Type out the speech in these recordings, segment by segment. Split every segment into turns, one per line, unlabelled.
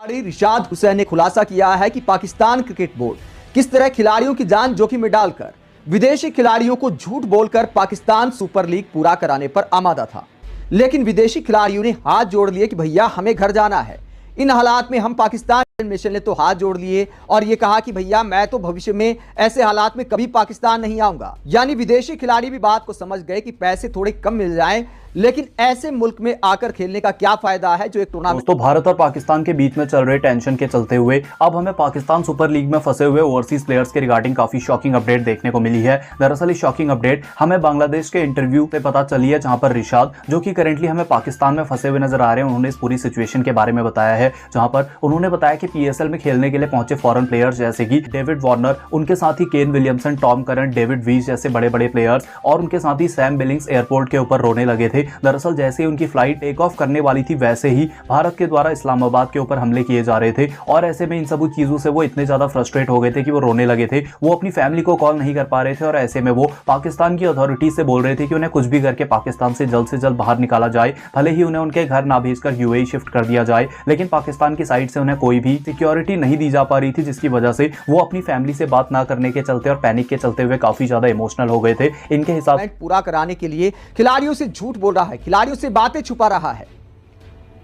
खिलाड़ी रिशाद हुसैन ने खुलासा किया है कि पाकिस्तान क्रिकेट बोर्ड किस तरह खिलाड़ियों की जान जोखिम में डालकर विदेशी खिलाड़ियों को झूठ बोलकर पाकिस्तान सुपर लीग पूरा कराने पर आमादा था। लेकिन विदेशी खिलाड़ियों ने हाथ जोड़ लिए कि भैया हमें घर जाना है। इन हालात में हम पाकिस्तान मिशन ने तो हाथ जोड़ लिए और ये कहा कि भैया मैं तो भविष्य में ऐसे हालात में कभी पाकिस्तान नहीं आऊंगा। यानी विदेशी खिलाड़ी भी बात को समझ गए कि पैसे थोड़े कम मिल जाएं, लेकिन ऐसे मुल्क में आकर खेलने का क्या फायदा है जो एक टूर्नामेंट।
तो भारत और पाकिस्तान के बीच में चल रहे टेंशन के चलते हुए अब हमें पाकिस्तान सुपर लीग में फंसे हुए ओवरसीज प्लेयर्स के रिगार्डिंग काफी शॉकिंग अपडेट देखने को मिली है। दरअसल इस शॉकिंग अपडेट हमें बांग्लादेश के इंटरव्यू से पता चली है, जहां पर रिशाद जो कि करेंटली हमें पाकिस्तान में फंसे हुए नजर आ रहे हैं, उन्होंने इस पूरी सिचुएशन के बारे में बताया है। जहां पर उन्होंने बताया कि पीएसएल में खेलने के लिए पहुंचे फॉरेन प्लेयर्स जैसे कि डेविड वार्नर, उनके साथ ही Kane Williamson, Tom Curran, David Wiese जैसे बड़े बड़े प्लेयर्स और उनके साथ ही सैम बिलिंग्स एयरपोर्ट के ऊपर रोने लगे थे। दरअसल जैसे उनकी फ्लाइट टेक ऑफ करने वाली थी वैसे ही भारत के द्वारा इस्लामाबाद के ऊपर हमले किए जा रहे थे और ऐसे में इन सब चीजों से वो इतने ज्यादा फ्रस्ट्रेट हो गए थे कि वो रोने लगे थे। वो अपनी फैमिली को कॉल नहीं कर पा रहे थे और ऐसे में वो पाकिस्तान की अथॉरिटी से बोल रहे थे कि उन्हें कुछ भी करके पाकिस्तान से जल्द बाहर निकाला जाए, भले ही उन्हें उनके घर ना भेजकर यूएई शिफ्ट कर दिया जाए। लेकिन पाकिस्तान की साइड से उन्हें कोई भी सिक्योरिटी नहीं दी जा पा रही थी, जिसकी वजह से वो अपनी फैमिली से बात ना करने के चलते और पैनिक के चलते हुए काफी ज्यादा इमोशनल हो गए थे। इनके हिसाब
पूरा कराने के लिए खिलाड़ियों से झूठ बोल रहा है, खिलाड़ियों से बातें छुपा रहा है।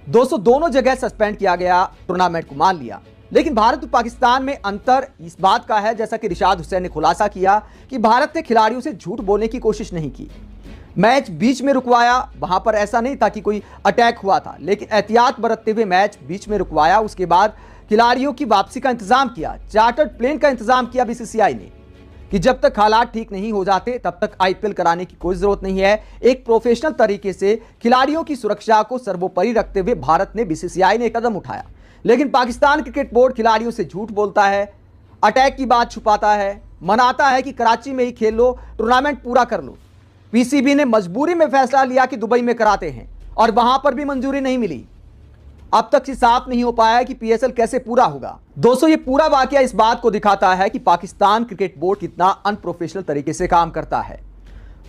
दोनों जगह सस्पेंड किया गया, टूर्नामेंट को मान लिया। लेकिन भारत और पाकिस्तान में अंतर इस बात का है, जैसा कि रिशाद हुसैन ने खुलासा किया कि भारत ने खिलाड़ियों से झूठ बोलने की कोशिश नहीं की। मैच बीच में रुकवाया, वहां पर ऐसा नहीं था कि कोई अटैक हुआ था, लेकिन एहतियात बरतते हुए मैच बीच में रुकवाया। उसके बाद खिलाड़ियों की वापसी का इंतजाम किया, चार्टर्ड प्लेन का इंतजाम किया बीसीसीआई ने कि जब तक हालात ठीक नहीं हो जाते तब तक आईपीएल कराने की कोई जरूरत नहीं है। एक प्रोफेशनल तरीके से खिलाड़ियों की सुरक्षा को सर्वोपरि रखते हुए भारत ने बीसीसीआई ने कदम उठाया। लेकिन पाकिस्तान क्रिकेट बोर्ड खिलाड़ियों से झूठ बोलता है, अटैक की बात छुपाता है, मनाता है कि कराची में ही खेल लो, टूर्नामेंट पूरा कर लो। पीसीबी ने मजबूरी में फैसला लिया कि दुबई में कराते हैं और वहां पर भी मंजूरी नहीं मिली। अब तक से साफ नहीं हो पाया है कि पीएसएल कैसे पूरा होगा। दोस्तों, ये पूरा वाकया इस बात को दिखाता है कि पाकिस्तान क्रिकेट बोर्ड कितना अनप्रोफेशनल तरीके से काम करता है।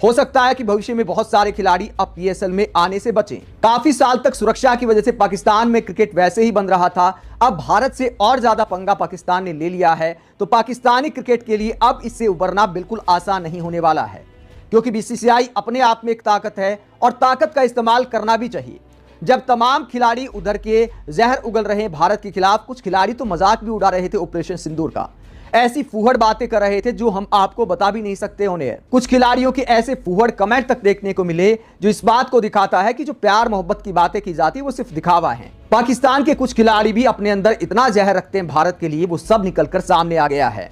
हो सकता है कि भविष्य में बहुत सारे खिलाड़ी अब पीएसएल में आने से बचें। काफी साल तक सुरक्षा की वजह से पाकिस्तान में क्रिकेट वैसे ही बन रहा था, अब भारत से और ज्यादा पंगा पाकिस्तान ने ले लिया है, तो पाकिस्तानी क्रिकेट के लिए अब इससे उबरना बिल्कुल आसान नहीं होने वाला है। क्योंकि बीसीसीआई अपने आप में एक ताकत है और ताकत का इस्तेमाल करना भी चाहिए। जब तमाम खिलाड़ी उधर के जहर उगल रहे भारत के खिलाफ, कुछ खिलाड़ी तो मजाक भी उड़ा रहे थे ऑपरेशन सिंदूर का, ऐसी फूहड़ बातें कर रहे थे जो हम आपको बता भी नहीं सकते होने। कुछ खिलाड़ियों के ऐसे फूहड़ कमेंट तक देखने को मिले जो इस बात को दिखाता है कि जो प्यार मोहब्बत की बातें की जाती है वो सिर्फ दिखावा है। पाकिस्तान के कुछ खिलाड़ी भी अपने अंदर इतना जहर रखते हैं भारत के लिए, वो सब निकलकर सामने आ गया है।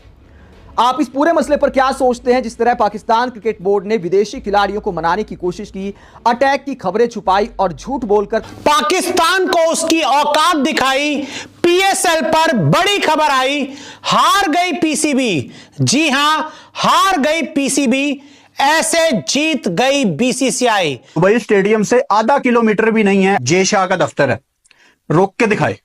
आप इस पूरे मसले पर क्या सोचते हैं? जिस तरह पाकिस्तान क्रिकेट बोर्ड ने विदेशी खिलाड़ियों को मनाने की कोशिश की, अटैक की खबरें छुपाई और झूठ बोलकर
पाकिस्तान को उसकी औकात दिखाई, पीएसएल पर बड़ी खबर आई, हार गई पीसीबी। जी हां, हार गई पीसीबी, ऐसे जीत गई बीसीसीआई।
दुबई स्टेडियम से आधा किलोमीटर भी नहीं है जे शाह का दफ्तर है। रोक के दिखाए,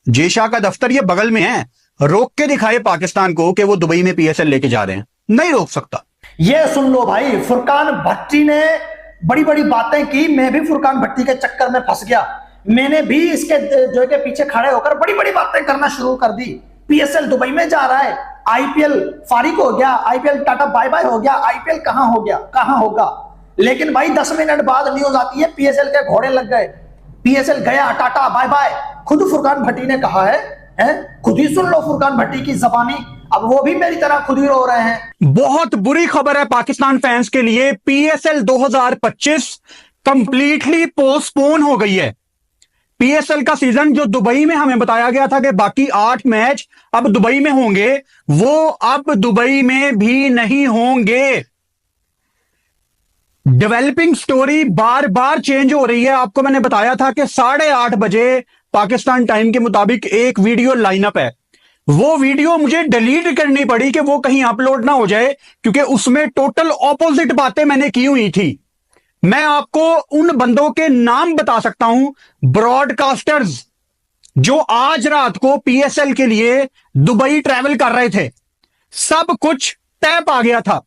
जे शाह का दफ्तर ये बगल में है, रोक के दिखाए पाकिस्तान को कि वो दुबई में पीएसएल लेके जा रहे हैं। नहीं रोक सकता।
ये सुन लो भाई, फुरकान भट्टी ने बड़ी बड़ी बातें की, मैं भी फुरकान भट्टी के चक्कर में फंस गया। मैंने भी इसके जो के पीछे खड़े होकर बड़ी बड़ी बातें करना शुरू कर दी। पीएसएल दुबई में जा रहा है, आईपीएल फारिग हो गया, आईपीएल टाटा बाय बाय हो गया, आईपीएल कहां हो गया, कहां होगा। लेकिन भाई 10 मिनट बाद न्यूज आती है पीएसएल के घोड़े लग गए, पीएसएल गया, टाटा बाय बाय। खुद फुरकान भट्टी ने कहा है, खुद ही सुन लो फुरकान भट्टी की ज़बानी। अब वो भी मेरी तरह खुद ही रो रहे हैं।
बहुत बुरी खबर है पाकिस्तान फैंस के लिए, पीएसएल 2025 कंप्लीटली पोस्टपोन हो गई है। पीएसएल का सीजन जो दुबई में हमें बताया गया था कि बाकी 8 मैच अब दुबई में होंगे, वो अब दुबई में भी नहीं होंगे। डेवलपिंग स्टोरी बार बार चेंज हो रही है। आपको मैंने बताया था कि 8:30 बजे पाकिस्तान टाइम के मुताबिक एक वीडियो लाइनअप है, वो वीडियो मुझे डिलीट करनी पड़ी कि वो कहीं अपलोड ना हो जाए, क्योंकि उसमें टोटल ऑपोजिट बातें मैंने की हुई थी। मैं आपको उन बंदों के नाम बता सकता हूं, ब्रॉडकास्टर्स जो आज रात को पीएसएल के लिए दुबई ट्रैवल कर रहे थे। सब कुछ तय पा गया था।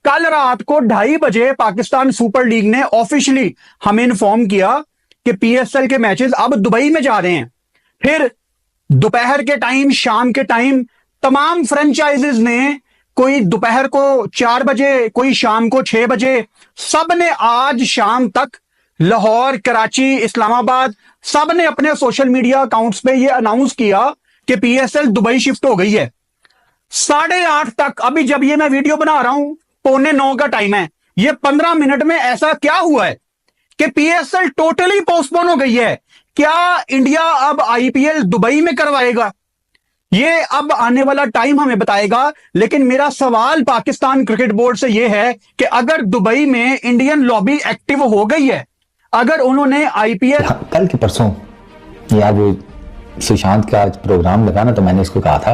कल रात को 2:30 बजे पाकिस्तान सुपर लीग ने ऑफिशियली हमें इन्फॉर्म किया कि पीएसएल के मैचेस अब दुबई में जा रहे हैं। फिर दोपहर के टाइम, शाम के टाइम तमाम फ्रेंचाइजीज ने, कोई दोपहर को 4 बजे, कोई शाम को 6 बजे, सब ने आज शाम तक लाहौर, कराची, इस्लामाबाद, सब ने अपने सोशल मीडिया अकाउंट्स पे ये अनाउंस किया कि पीएसएल दुबई शिफ्ट हो गई है। 8:30 तक, अभी जब ये मैं वीडियो बना रहा हूं 8:45 का टाइम है, ये 15 मिनट में ऐसा क्या हुआ है कि पीएसएल टोटली पोस्टपोन हो गई है। क्या इंडिया अब आईपीएल दुबई में करवाएगा? ये अब आने वाला टाइम हमें बताएगा। लेकिन मेरा सवाल पाकिस्तान क्रिकेट बोर्ड से यह है कि अगर दुबई में इंडियन लॉबी एक्टिव हो गई है, अगर उन्होंने आईपीएल,
कल के परसों यार वो सुशांत का प्रोग्राम लगा ना, तो मैंने उसको कहा था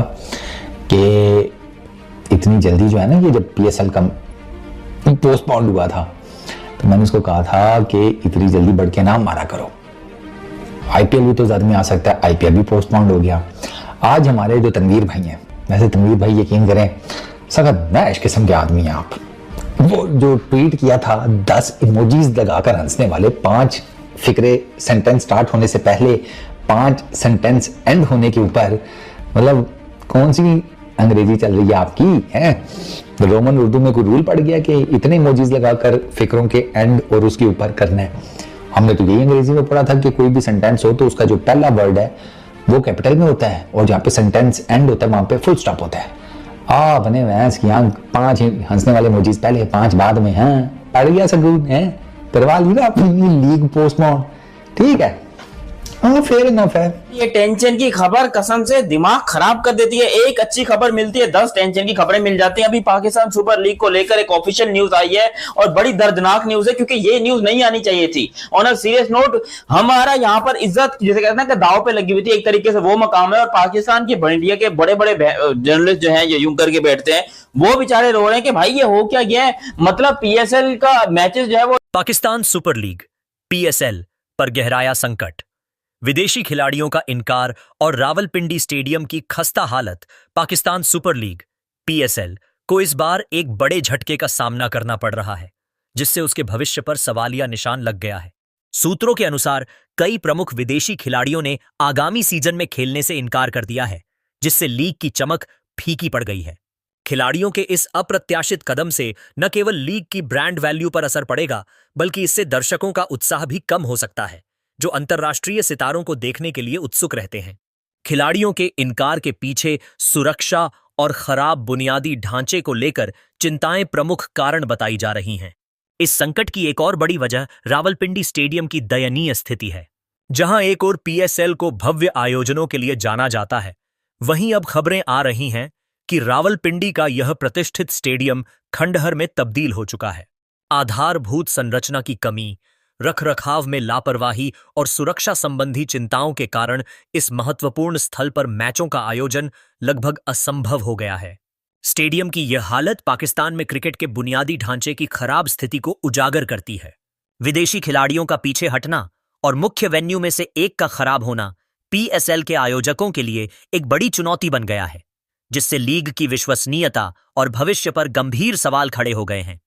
कि इतनी जल्दी जो है ना, ये जब पीएसएल का पोस्टपोन हुआ था, तो मैंने उसको कहा था कि इतनी जल्दी बढ़ के ना मारा करो, आईपीएल भी तो जद में आ सकता है। आईपीएल भी पोस्टपोन हो गया। आज हमारे जो तनवीर भाई हैं, वैसे तनवीर भाई यकीन करें सख्त मैश किस्म के आदमी हैं आप, वो जो ट्वीट किया था 10 इमोजीज लगाकर हंसने वाले, 5 फिक्रे सेंटेंस स्टार्ट होने से पहले 5 सेंटेंस एंड होने के ऊपर, मतलब कौन सी अंग्रेजी चल रही है आपकी है? रोमन उर्दू में कोई रूल पड़ गया कि इतने इमोजीज लगाकर फिक्रों के एंड और उसके ऊपर करना है? हमने तो यही अंग्रेजी में पढ़ा था कि कोई भी सेंटेंस हो तो उसका जो पहला वर्ड है वो कैपिटल में होता है, और जहाँ पे सेंटेंस एंड होता है वहां पे फुल स्टॉप होता है। अपने भैंस की आंख, 5 हंसने वाले इमोजीज पहले, 5 बाद में। हाँ, पड़ गया सकून है, करवा ली ना अपनी लीग पोस्टपोन, ठीक है। हाँ, फेयर इनफ है।
ये टेंशन की खबर कसम से दिमाग खराब कर देती है। एक अच्छी खबर मिलती है, 10 टेंशन की खबरें मिल जाती हैं। अभी पाकिस्तान सुपर लीग को लेकर एक ऑफिशियल न्यूज आई है और बड़ी दर्दनाक न्यूज है, क्योंकि ये न्यूज नहीं आनी चाहिए थी। ऑन अ सीरियस नोट, हमारा यहाँ पर इज्जत जिसे कहते हैं कि दाव पे लगी हुई थी, एक तरीके से वो मकाम है। और पाकिस्तान की इंडिया के बड़े बड़े जर्नलिस्ट जो है, ये यूं करके बैठते हैं, वो बेचारे रो रहे हैं कि भाई ये हो क्या गया है। मतलब पीएसएल का मैचेस जो है वो,
पाकिस्तान सुपर लीग पीएसएल पर गहराया संकट, विदेशी खिलाड़ियों का इनकार और रावलपिंडी स्टेडियम की खस्ता हालत। पाकिस्तान सुपर लीग पीएसएल को इस बार एक बड़े झटके का सामना करना पड़ रहा है, जिससे उसके भविष्य पर सवालिया निशान लग गया है। सूत्रों के अनुसार कई प्रमुख विदेशी खिलाड़ियों ने आगामी सीजन में खेलने से इनकार कर दिया है, जिससे लीग की चमक फीकी पड़ गई है। खिलाड़ियों के इस अप्रत्याशित कदम से न केवल लीग की ब्रांड वैल्यू पर असर पड़ेगा, बल्कि इससे दर्शकों का उत्साह भी कम हो सकता है, जो अंतर्राष्ट्रीय सितारों को देखने के लिए उत्सुक रहते हैं। खिलाड़ियों के इनकार के पीछे सुरक्षा और खराब बुनियादी ढांचे को लेकर चिंताएं प्रमुख कारण बताई जा रही हैं। इस संकट की एक और बड़ी वजह रावलपिंडी स्टेडियम की दयनीय स्थिति है। जहां एक और पीएसएल को भव्य आयोजनों के लिए जाना जाता है, वहीं अब खबरें आ रही हैं कि रावलपिंडी का यह प्रतिष्ठित स्टेडियम खंडहर में तब्दील हो चुका है। आधारभूत संरचना की कमी, रखरखाव में लापरवाही और सुरक्षा संबंधी चिंताओं के कारण इस महत्वपूर्ण स्थल पर मैचों का आयोजन लगभग असंभव हो गया है। स्टेडियम की यह हालत पाकिस्तान में क्रिकेट के बुनियादी ढांचे की खराब स्थिति को उजागर करती है। विदेशी खिलाड़ियों का पीछे हटना और मुख्य वेन्यू में से एक का खराब होना पीएसएल के आयोजकों के लिए एक बड़ी चुनौती बन गया है, जिससे लीग की विश्वसनीयता और भविष्य पर गंभीर सवाल खड़े हो गए हैं।